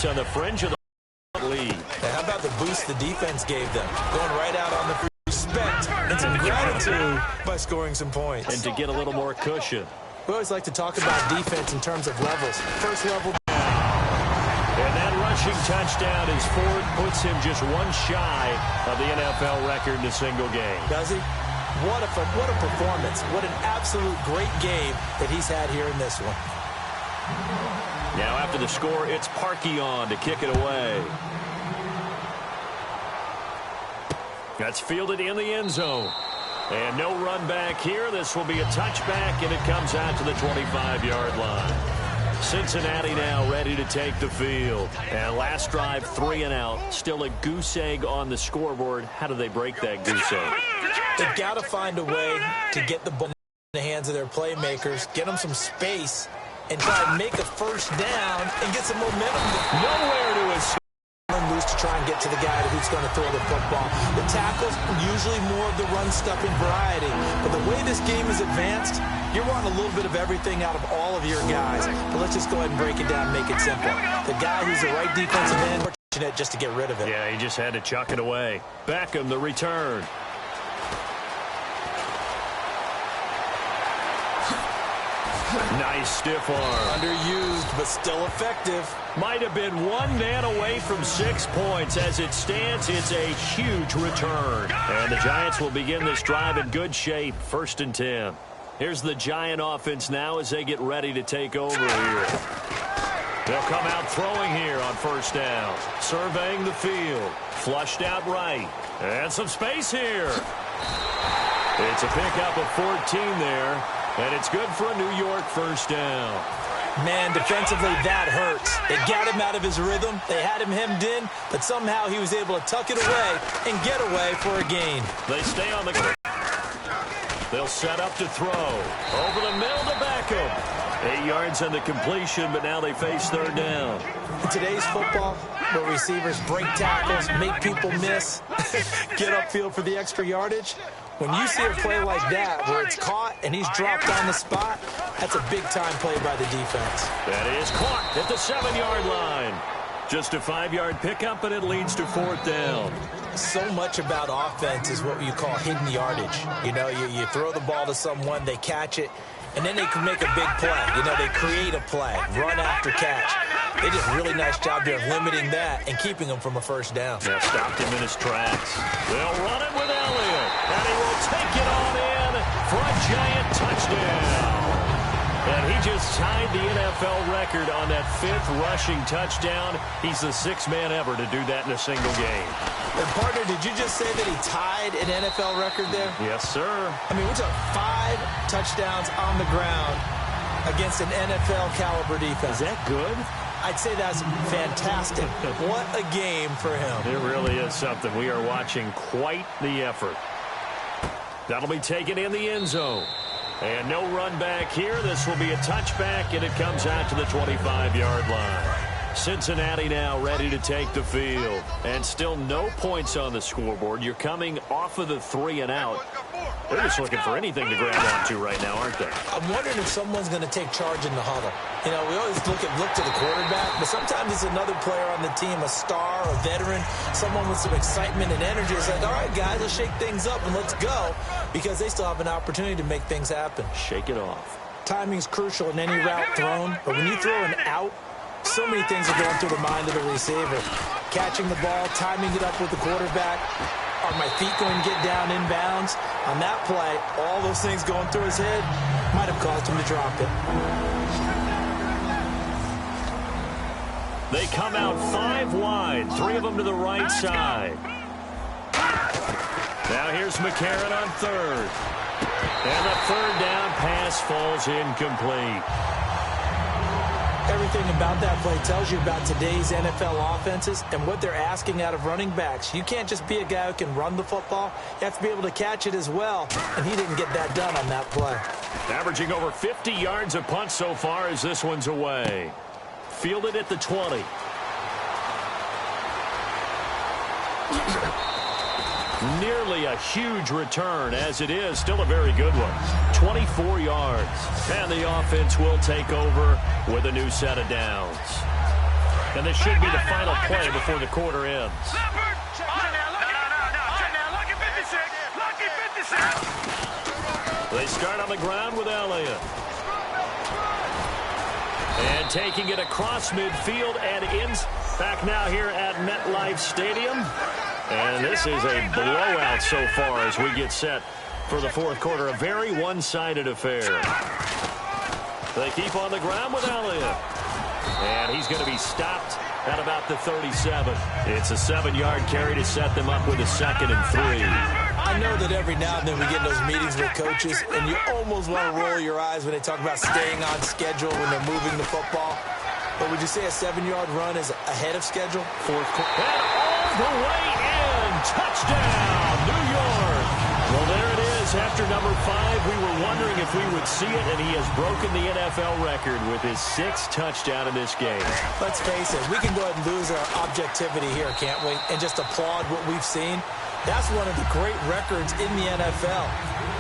on the fringe of the league. And how about the boost the defense gave them? Going right out on the respect and some gratitude by scoring some points. And to get a little more cushion. We always like to talk about defense in terms of levels. First level. And that rushing touchdown is Ford puts him just one shy of the NFL record in a single game. Does he? What a performance. What an absolute great game that he's had here in this one. Now after the score, it's Parkey on to kick it away. That's fielded in the end zone. And no run back here. This will be a touchback, and it comes out to the 25-yard line. Cincinnati now ready to take the field. And last drive, 3 and out. Still a goose egg on the scoreboard. How do they break that goose egg? They've got to find a way to get the ball in the hands of their playmakers, get them some space, and try and make a first down and get some momentum. Nowhere to escape. Loose to try and get to the guy who's going to throw the football. The tackles, usually more of the run-stuffing variety. But the way this game is advanced, you're wanting a little bit of everything out of all of your guys. But let's just go ahead and break it down and make it simple. The guy who's the right defensive end, fortunate just to get rid of it. Yeah, he just had to chuck it away. Beckham, the return. Nice stiff arm. Underused, but still effective. Might have been one man away from 6 points. As it stands, it's a huge return. And the Giants will begin this drive in good shape. 1st and 10. Here's the Giant offense now as they get ready to take over here. They'll come out throwing here on 1st down. Surveying the field. Flushed out right. And some space here. It's a pickup of 14 there. And it's good for a New York 1st down. Man, defensively, that hurts. They got him out of his rhythm. They had him hemmed in, but somehow he was able to tuck it away and get away for a gain. They stay on the... They'll set up to throw. Over the middle to Beckham. 8 yards on the completion, but now they face 3rd down. In today's football, where receivers break tackles, make people miss, get upfield for the extra yardage, when you see a play like that where it's caught and he's dropped on the spot, that's a big-time play by the defense. That is caught at the 7-yard line. Just a 5-yard pickup, and it leads to 4th down. So much about offense is what you call hidden yardage. You know, you throw the ball to someone, they catch it, and then they can make a big play. You know, they create a play, run after catch. They did a really nice job there of limiting that and keeping him from a 1st down. Yeah, stopped him in his tracks. They'll run it with Elliott, and he will take it on in for a Giant touchdown. And he just tied the NFL record on that 5th rushing touchdown. He's the 6th man ever to do that in a single game. And partner, did you just say that he tied an NFL record there? Yes, sir. I mean, we took 5 touchdowns on the ground against an NFL caliber defense. Is that good? I'd say that's fantastic. What a game for him. It really is something. We are watching quite the effort. That'll be taken in the end zone. And no run back here. This will be a touchback, and it comes out to the 25-yard line. Cincinnati now ready to take the field. And still no points on the scoreboard. You're coming off of the 3 and out. They're just looking for anything to grab onto right now, aren't they? I'm wondering if someone's going to take charge in the huddle. You know, we always look to the quarterback, but sometimes it's another player on the team, a star, a veteran, someone with some excitement and energy. It's like, all right, guys, let's shake things up and let's go, because they still have an opportunity to make things happen. Shake it off. Timing's crucial in any route thrown, but when you throw an out, so many things are going through the mind of the receiver. Catching the ball, timing it up with the quarterback. Are my feet going to get down inbounds? On that play, all those things going through his head might have caused him to drop it. They come out 5 wide, 3 of them to the right side. Now here's McCarron on 3rd. And the 3rd down pass falls incomplete. Everything about that play tells you about today's NFL offenses and what they're asking out of running backs. You can't just be a guy who can run the football. You have to be able to catch it as well, and he didn't get that done on that play. Averaging over 50 yards a punt so far as this one's away. Fielded at the 20. Nearly a huge return, as it is still a very good one. 24 yards. And the offense will take over with a new set of downs. And this should be the final play before the quarter ends. They start on the ground with Elliott. And taking it across midfield and back now here at MetLife Stadium. And this is a blowout so far as we get set for the fourth quarter. A very one-sided affair. They keep on the ground with Elliott. And he's going to be stopped at about the 37. It's a 7-yard carry to set them up with a 2nd and 3. I know that every now and then we get in those meetings with coaches, and you almost want to roll your eyes when they talk about staying on schedule when they're moving the football. But would you say a 7-yard run is ahead of schedule? Fourth quarter. And all the way in. Touchdown, New York. Well, there it is. After number 5, we were wondering if we would see it, and he has broken the NFL record with his 6th touchdown in this game. Let's face it, we can go ahead and lose our objectivity here, can't we? And just applaud what we've seen. That's one of the great records in the NFL.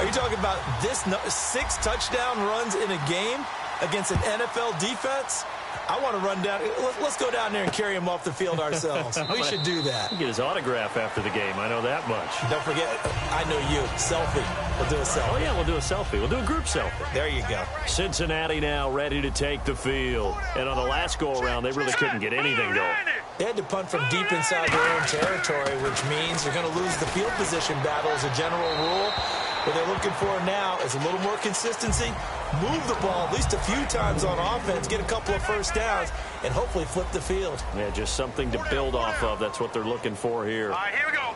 Are you talking about this 6 touchdown runs in a game against an NFL defense? I want to run down. Let's go down there and carry him off the field ourselves. We should do that. Get his autograph after the game. I know that much. Don't forget, I know you. Selfie. We'll do a selfie. Oh, yeah, we'll do a selfie. We'll do a group selfie. There you go. Cincinnati now ready to take the field. And on the last go-around, they really couldn't get anything going. They had to punt from deep inside their own territory, which means you're going to lose the field position battle as a general rule. What they're looking for now is a little more consistency, move the ball at least a few times on offense, get a couple of first downs, and hopefully flip the field. Yeah, just something to build off of. That's what they're looking for here. All right, here we go.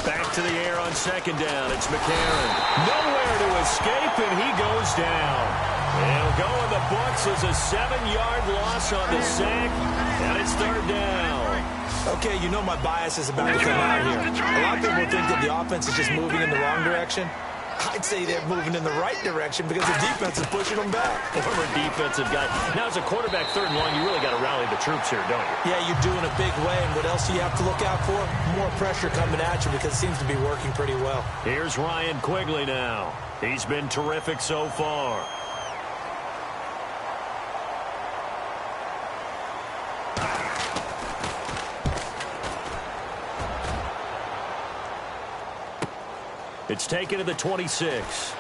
Back to the air on 2nd down. It's McCarron. Nowhere to escape, and he goes down. It'll go in the books as a 7-yard loss on the sack, and it's 3rd down. Okay, you know my bias is about to come out here. A lot of people think that the offense is just moving in the wrong direction. I'd say they're moving in the right direction because the defense is pushing them back. Former defensive guy. Now, as a quarterback, 3rd and long, you really got to rally the troops here, don't you? Yeah, you do in a big way. And what else do you have to look out for? More pressure coming at you because it seems to be working pretty well. Here's Ryan Quigley now. He's been terrific so far. It's taken to the 26.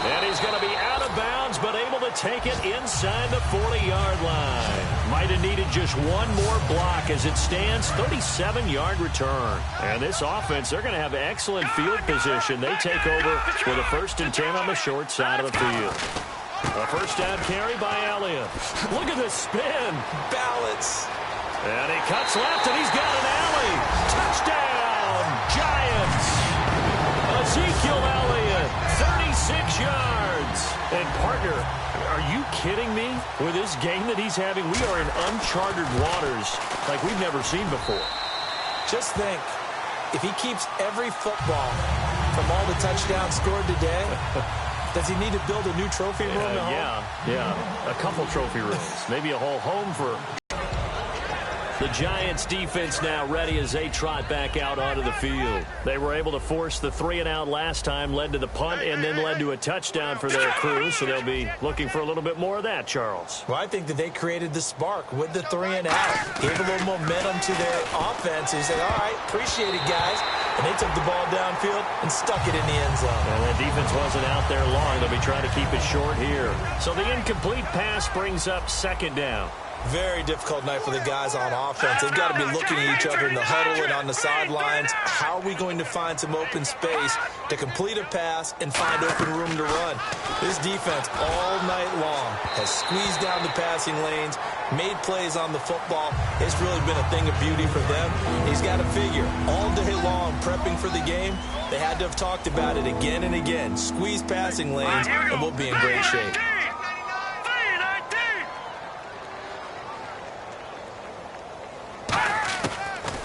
And he's going to be out of bounds, but able to take it inside the 40-yard line. Might have needed just one more block as it stands, 37-yard return. And this offense, they're going to have excellent field position. They take over with a 1st and 10 on the short side of the field. A first down carry by Elliott. Look at the spin. Balance. And he cuts left, and he's got an alley. Touchdown, Giants. Ezekiel Elliott, 36 yards. And, partner, are you kidding me? With this game that he's having, we are in uncharted waters like we've never seen before. Just think, if he keeps every football from all the touchdowns scored today, does he need to build a new trophy room at home? Yeah. A couple trophy rooms. Maybe a whole home for... The Giants defense now ready as they trot back out onto the field. They were able to force the 3-and-out last time, led to the punt, and then led to a touchdown for their crew, so they'll be looking for a little bit more of that, Charles. Well, I think that they created the spark with the 3-and-out. Gave a little momentum to their offense. He said, all right, appreciate it, guys. And they took the ball downfield and stuck it in the end zone. And that defense wasn't out there long. They'll be trying to keep it short here. So the incomplete pass brings up 2nd down. Very difficult night for the guys on offense. They've got to be looking at each other in the huddle and on the sidelines. How are we going to find some open space to complete a pass and find open room to run? This defense all night long has squeezed down the passing lanes, made plays on the football. It's really been a thing of beauty for them. He's got to figure all day long prepping for the game. They had to have talked about it again and again. Squeeze passing lanes and we'll be in great shape.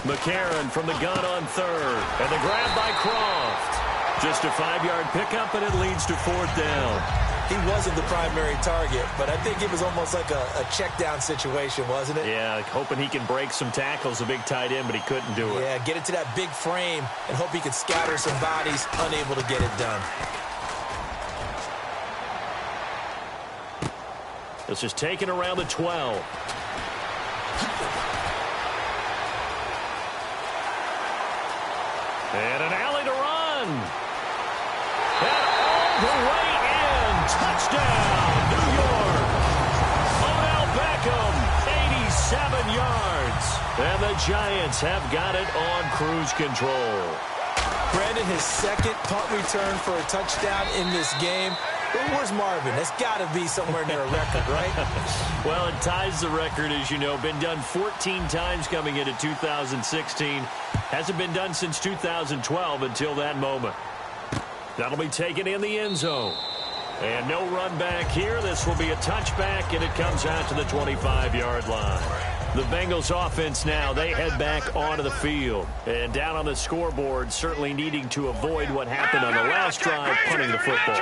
McCarron from the gun on 3rd. And the grab by Croft. Just a 5-yard pickup, and it leads to 4th down. He wasn't the primary target, but I think it was almost like a check-down situation, wasn't it? Yeah, hoping he can break some tackles, a big tight end, but he couldn't do it. Yeah, get it to that big frame and hope he could scatter some bodies, unable to get it done. This is taken around the 12. And an alley to run. And all the way in. Touchdown, New York. Odell Beckham, 87 yards. And the Giants have got it on cruise control. Brandon, his second punt return for a touchdown in this game. Where's Marvin? That's got to be somewhere near a record, right? Well, it ties the record, as you know. Been done 14 times coming into 2016. Hasn't been done since 2012 until that moment. That'll be taken in the end zone. And no run back here. This will be a touchback, and it comes out to the 25-yard line. The Bengals offense now, they head back onto the field. And down on the scoreboard, certainly needing to avoid what happened on the last drive, punting the football.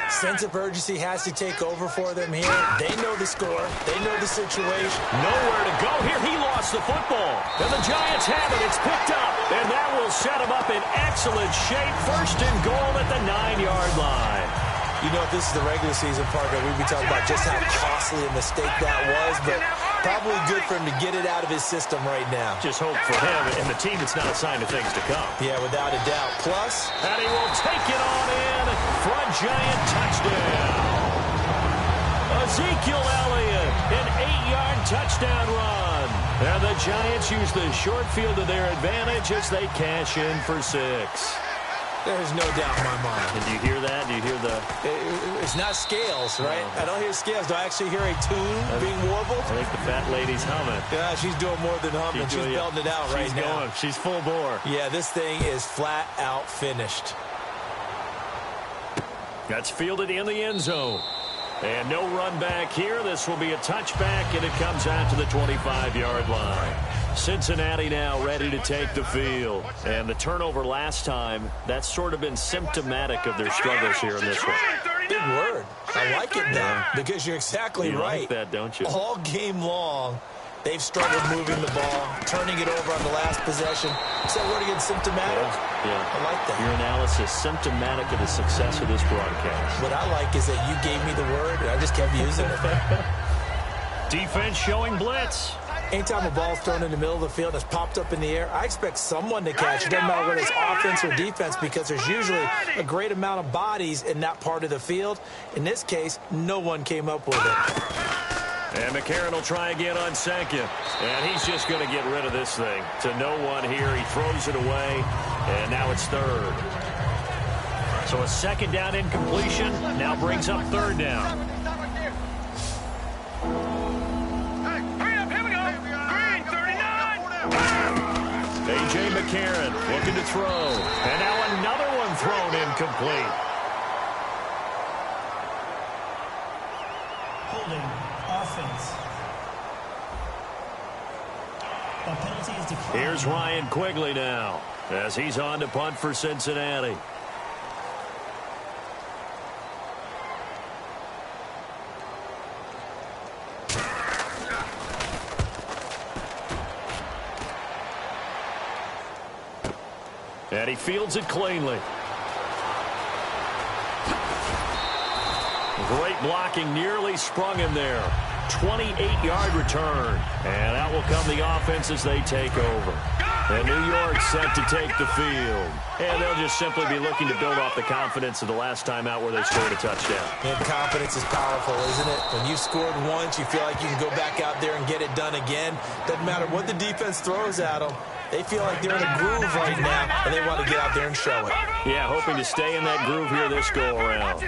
Sense of urgency has to take over for them here. They know the score. They know the situation. Nowhere to go here. He lost the football. And the Giants have it. It's picked up. And that will set him up in excellent shape. First and goal at the 9-yard line. You know, if this is the regular season part, that we'd be talking about just how costly a mistake that was, but probably good for him to get it out of his system right now. Just hope for him and the team it's not a sign of things to come. Yeah, without a doubt. Plus, and he will take it on in for a Giant touchdown. Ezekiel Elliott, an 8-yard touchdown run. And the Giants use the short field to their advantage as they cash in for 6. There's no doubt in my mind. And do you hear that? Do you hear the... It's not scales, right? No. I don't hear scales. Do I actually hear a tune being warbled? I think the fat lady's humming. Yeah, she's doing more than humming. She's belting it out right now. She's going. She's full bore. Yeah, this thing is flat out finished. That's fielded in the end zone. And no run back here. This will be a touchback, and it comes out to the 25-yard line. Cincinnati now ready to take the field. And the turnover last time, that's sort of been symptomatic of their struggles here in this one. Big word. I like it now because you're exactly right. You like that, don't you? All game long, they've struggled moving the ball, turning it over on the last possession. Is that word again, symptomatic? Yeah. I like that. Your analysis, symptomatic of the success of this broadcast. What I like is that you gave me the word, and I just kept using it. Defense showing blitz. Anytime a ball's thrown in the middle of the field and it's popped up in the air, I expect someone to catch it. Doesn't matter whether it's offense or defense, because there's usually a great amount of bodies in that part of the field. In this case, no one came up with it. And McCarron will try again on second. And he's just going to get rid of this thing. To no one here. He throws it away. And now it's third. So a second down incompletion now brings up third down. A.J. McCarron looking to throw. And now another one thrown incomplete. Holding offense. A penalty is declined. Here's Ryan Quigley now as he's on to punt for Cincinnati. And he fields it cleanly. Great blocking, nearly sprung him there. 28-yard return. And out will come the offense as they take over. And New York set to take the field. And they'll just simply be looking to build off the confidence of the last time out where they scored a touchdown. And confidence is powerful, isn't it? When you've scored once, you feel like you can go back out there and get it done again. Doesn't matter what the defense throws at them. They feel like they're in a groove right now, and they want to get out there and show it. Yeah, hoping to stay in that groove here this go-around.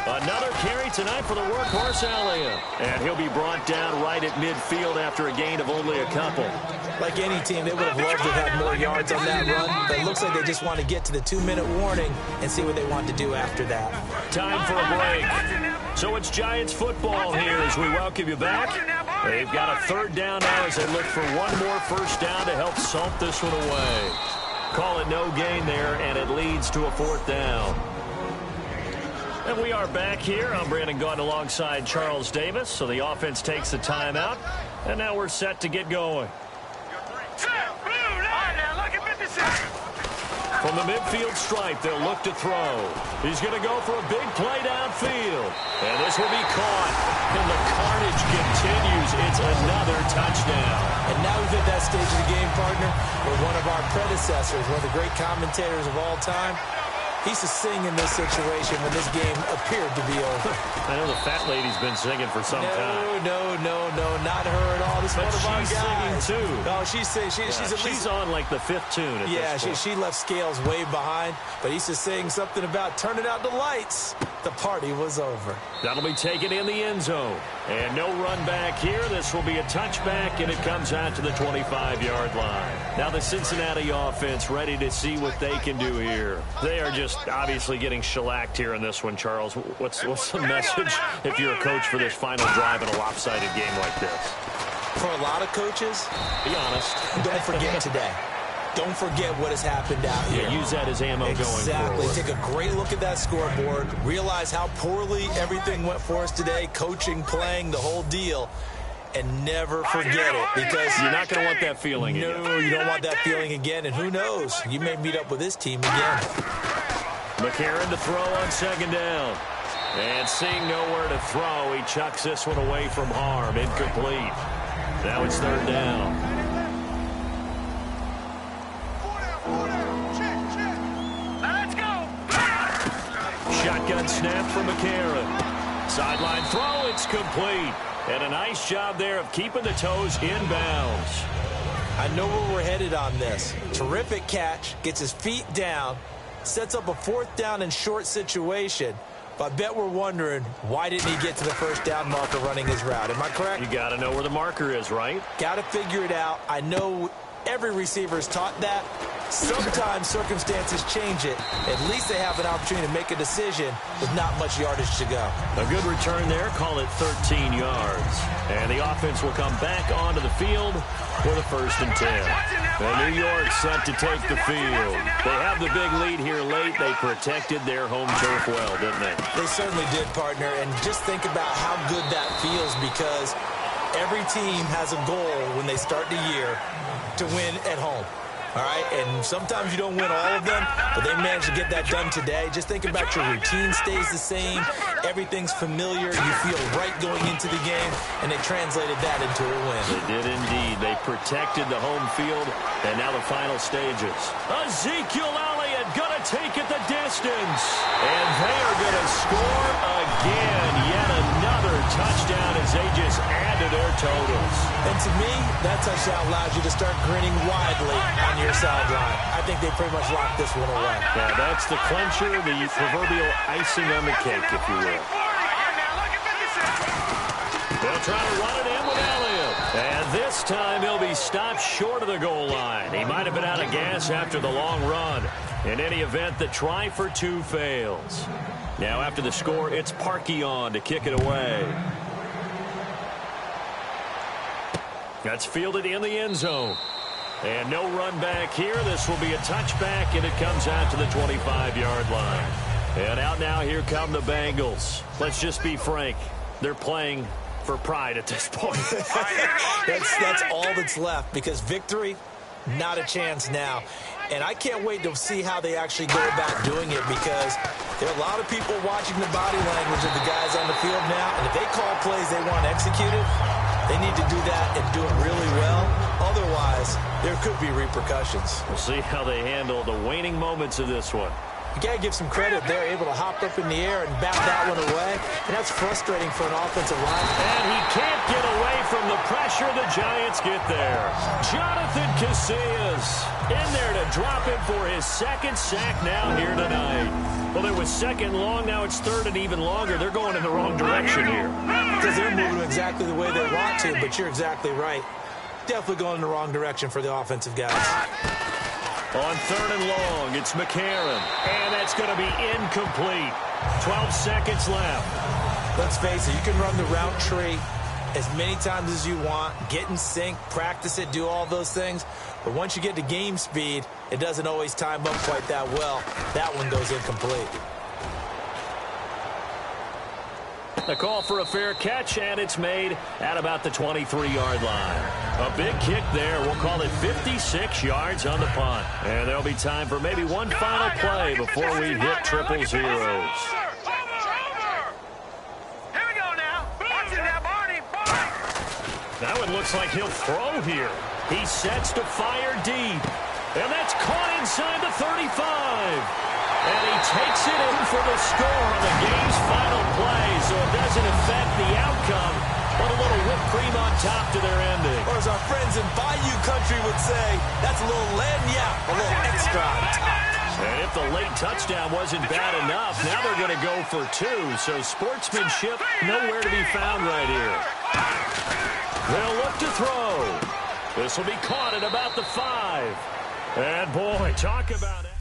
Another carry tonight for the workhorse Elliott. And he'll be brought down right at midfield after a gain of only a couple. Like any team, they would have loved to have had more yards on that run, but it looks like they just want to get to the 2-minute warning and see what they want to do after that. Time for a break. So it's Giants football here as we welcome you back. They've got a third down now as they look for one more first down to help salt this one away. Call it no gain there, and it leads to a fourth down. And we are back here. I'm Brandon Gaudin alongside Charles Davis. So the offense takes the timeout, and now we're set to get going. From the midfield stripe, they'll look to throw. He's going to go for a big play downfield. And this will be caught. And the carnage continues. It's another touchdown. And now we've hit that stage of the game, partner, where one of our predecessors, one of the great commentators of all time, he used to sing in this situation when this game appeared to be over. I know the fat lady's been singing for some time. No, not her at all. This is one of our guys. But she's singing, too. No, she's singing. She's on, like, the 5th tune at this point. She left Scales way behind, but he used to sing something about turning out the lights. The party was over. That'll be taken in the end zone. And no run back here. This will be a touchback, and it comes out to the 25-yard line. Now the Cincinnati offense ready to see what they can do here. They are just obviously getting shellacked here in this one, Charles. What's the message if you're a coach for this final drive in a lopsided game like this? For a lot of coaches, be honest. Don't forget today. Don't forget what has happened out here. Yeah, use that as ammo going forward. Exactly. Take a great look at that scoreboard. Realize how poorly everything went for us today. Coaching, playing, the whole deal. And never forget it, because you're not going to want that feeling again. No, you don't want that feeling again. And who knows? You may meet up with this team again. McCarron to throw on second down. And seeing nowhere to throw, he chucks this one away from harm. Incomplete. Now it's third down. Shotgun snap for McCarron. Sideline throw, it's complete. And a nice job there of keeping the toes inbounds. I know where we're headed on this. Terrific catch, gets his feet down, sets up a 4th down and short situation. But I bet we're wondering, why didn't he get to the first down marker running his route? Am I correct? You got to know where the marker is, right? Got to figure it out. I know every receiver is taught that. Sometimes circumstances change it. At least they have an opportunity to make a decision with not much yardage to go. A good return there. Call it 13 yards. And the offense will come back onto the field for the 1st and 10. And New York set to take the field. They have the big lead here late. They protected their home turf well, didn't they? They certainly did, partner. And just think about how good that feels, because every team has a goal when they start the year to win at home. All right, and sometimes you don't win all of them, but they managed to get that done today. Just think about your routine stays the same. Everything's familiar. You feel right going into the game, and they translated that into a win. They did indeed. They protected the home field, and now the final stages. Ezekiel Elliott going to take it the distance, and they are going to score again. Yet another touchdown as they just add to their totals. And to me, that touchdown allows you to start grinning widely on your sideline. I think they pretty much locked this one away. Yeah, that's the clincher, the proverbial icing on the cake, if you will. They'll try to run it in with Elliott. And this time he'll be stopped short of the goal line. He might have been out of gas after the long run. In any event, the try for 2 fails. Now after the score, it's Parkey on to kick it away. That's fielded in the end zone. And no run back here. This will be a touchback, and it comes out to the 25-yard line. And out now, here come the Bengals. Let's just be frank. They're playing for pride at this point. That's all that's left, because victory, not a chance now. And I can't wait to see how they actually go about doing it, because there are a lot of people watching the body language of the guys on the field now. And if they call plays they want executed, they need to do that and do it really well. Otherwise, there could be repercussions. We'll see how they handle the waning moments of this one. You got to give some credit. They're able to hop up in the air and bat that one away. And that's frustrating for an offensive line. And he can't get away from the pressure. The Giants get there. Jonathan Casillas in there to drop him for his 2nd sack now here tonight. Well, it was 2nd long. Now it's 3rd and even longer. They're going in the wrong direction here. Because they're moving exactly the way they want to, but you're exactly right. Definitely going in the wrong direction for the offensive guys. On 3rd and long, it's McCarron. And that's going to be incomplete. 12 seconds left. Let's face it, you can run the route tree as many times as you want, get in sync, practice it, do all those things. But once you get to game speed, it doesn't always time up quite that well. That one goes incomplete. The call for a fair catch, and it's made at about the 23-yard line. A big kick there. We'll call it 56 yards on the punt. And there'll be time for maybe one final play before we hit triple zeros. Here we go now. Watch it now, Barney. That one looks like he'll throw here. He sets to fire deep. And that's caught inside the 35. And he takes it in for the score on the game's final play, so it doesn't affect the outcome, but a little whipped cream on top to their ending. Or as our friends in Bayou Country would say, that's a little lagniappe, a little extra on top. And if the late touchdown wasn't bad enough, now they're going to go for two, so sportsmanship nowhere to be found right here. They'll look to throw. This will be caught at about the 5. And boy, talk about it.